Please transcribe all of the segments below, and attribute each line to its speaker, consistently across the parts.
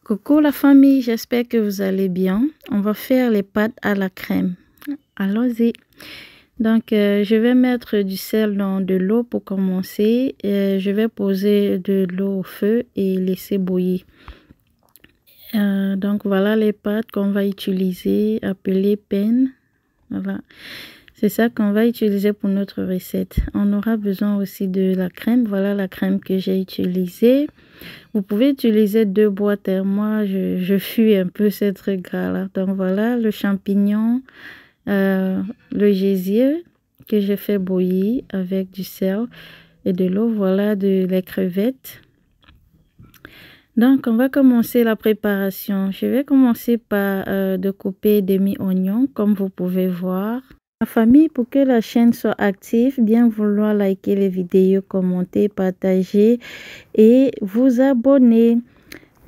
Speaker 1: Coucou la famille, j'espère que vous allez bien. On va faire les pâtes à la crème. Allons-y. Donc, je vais mettre du sel dans de l'eau pour commencer. Je vais poser de l'eau au feu et laisser bouillir. Donc, voilà les pâtes qu'on va utiliser, appelées penne. Voilà. C'est ça qu'on va utiliser pour notre recette. On aura besoin aussi de la crème. Voilà la crème que j'ai utilisée. Vous pouvez utiliser 2 boîtes. Moi, je fuis un peu ces trucs gras-là. Donc voilà, le champignon, le gésier que j'ai fait bouillir avec du sel et de l'eau. Voilà les crevettes. Donc, on va commencer la préparation. Je vais commencer par de couper demi-oignon, comme vous pouvez voir. La famille, pour que la chaîne soit active, bien vouloir liker les vidéos, commenter, partager et vous abonner.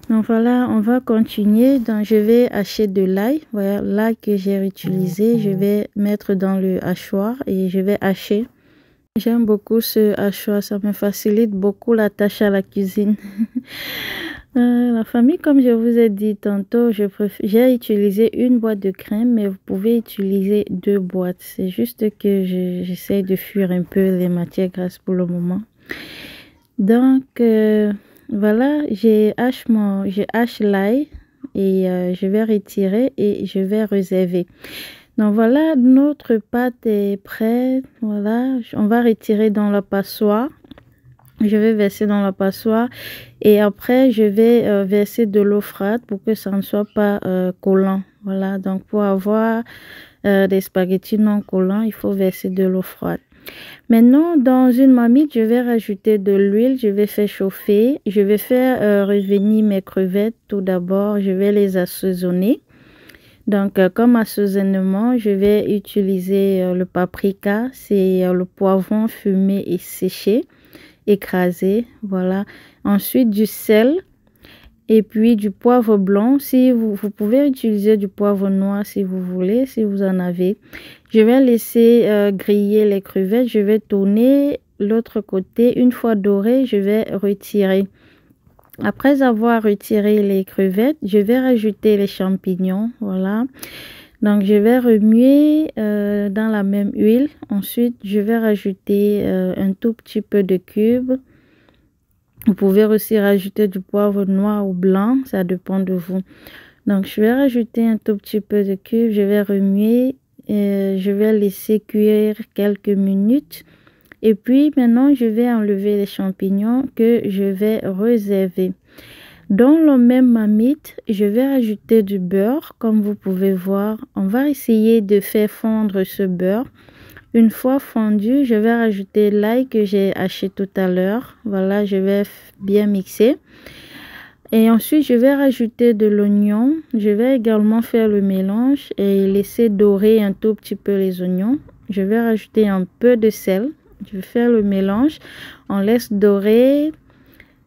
Speaker 1: Donc voilà, on va continuer. Donc je vais hacher de l'ail. Voilà l'ail que j'ai utilisé. Je vais mettre dans le hachoir et je vais hacher. J'aime beaucoup ce hachoir, ça me facilite beaucoup la tâche à la cuisine. La famille, comme je vous ai dit tantôt, j'ai utilisé une boîte de crème, mais vous pouvez utiliser 2 boîtes. C'est juste que j'essaie de fuir un peu les matières grasses pour le moment. Donc, voilà, je hache l'ail et je vais retirer et je vais réserver. Donc, voilà, notre pâte est prête. Voilà, on va retirer dans la passoire. Je vais verser dans la passoire et après je vais verser de l'eau froide pour que ça ne soit pas collant. Voilà, donc pour avoir des spaghettis non collants, il faut verser de l'eau froide. Maintenant, dans une marmite, je vais rajouter de l'huile, je vais faire chauffer, je vais faire revenir mes crevettes. Tout d'abord, je vais les assaisonner. Donc, comme assaisonnement, je vais utiliser le paprika, c'est le poivron fumé et séché, écrasé, voilà. Ensuite, du sel et puis du poivre blanc. Si vous pouvez utiliser du poivre noir si vous voulez, si vous en avez. Je vais laisser griller les crevettes. Je vais tourner l'autre côté. Une fois doré, je vais retirer. Après avoir retiré les crevettes, je vais rajouter les champignons. Voilà. Donc, je vais remuer dans la même huile. Ensuite, je vais rajouter un tout petit peu de cubes. Vous pouvez aussi rajouter du poivre noir ou blanc. Ça dépend de vous. Donc, je vais rajouter un tout petit peu de cubes. Je vais remuer. Je vais laisser cuire quelques minutes. Et puis, maintenant, je vais enlever les champignons que je vais réserver. Dans le même marmite, je vais rajouter du beurre, comme vous pouvez voir. On va essayer de faire fondre ce beurre. Une fois fondu, je vais rajouter l'ail que j'ai haché tout à l'heure. Voilà, je vais bien mixer. Et ensuite, je vais rajouter de l'oignon. Je vais également faire le mélange et laisser dorer un tout petit peu les oignons. Je vais rajouter un peu de sel. Je vais faire le mélange. On laisse dorer.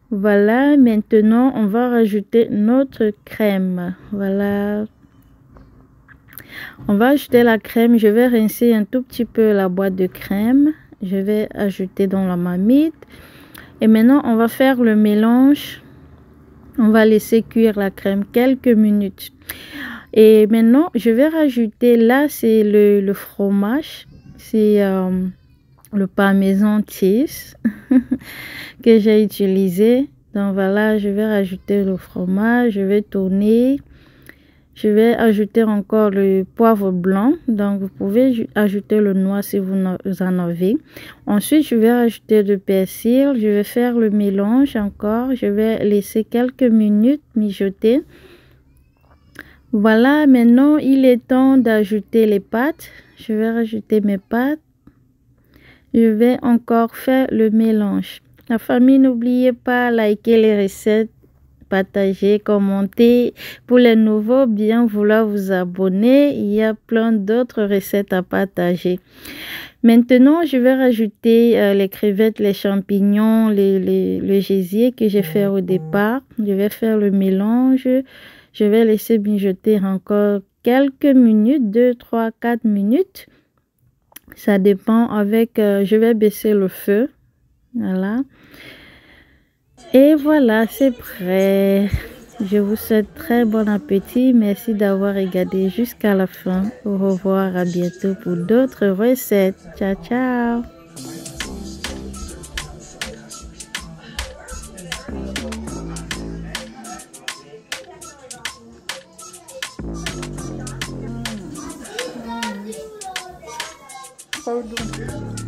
Speaker 1: Voilà, maintenant on va rajouter notre crème. Voilà, on va ajouter la crème. Je vais rincer un tout petit peu la boîte de crème. Je vais ajouter dans la marmite. Et maintenant on va faire le mélange. On va laisser cuire la crème quelques minutes. Et maintenant je vais rajouter, là c'est le fromage. C'est le parmesan cheese que j'ai utilisé. Donc voilà, je vais rajouter le fromage, je vais tourner. Je vais ajouter encore le poivre blanc. Donc vous pouvez ajouter le noir si vous en avez. Ensuite, je vais ajouter du persil. Je vais faire le mélange encore. Je vais laisser quelques minutes mijoter. Voilà, maintenant il est temps d'ajouter les pâtes. Je vais rajouter mes pâtes. Je vais encore faire le mélange. La famille, n'oubliez pas liker les recettes, partager, commenter. Pour les nouveaux, bien vouloir vous abonner. Il y a plein d'autres recettes à partager. Maintenant, je vais rajouter les crevettes, les champignons, le gésier que j'ai fait au départ. Je vais faire le mélange. Je vais laisser mijoter encore quelques minutes, 2, 3, 4 minutes. Ça dépend avec, je vais baisser le feu. Voilà. Et voilà, c'est prêt. Je vous souhaite très bon appétit. Merci d'avoir regardé jusqu'à la fin. Au revoir, à bientôt pour d'autres recettes. Ciao, ciao. Pardon.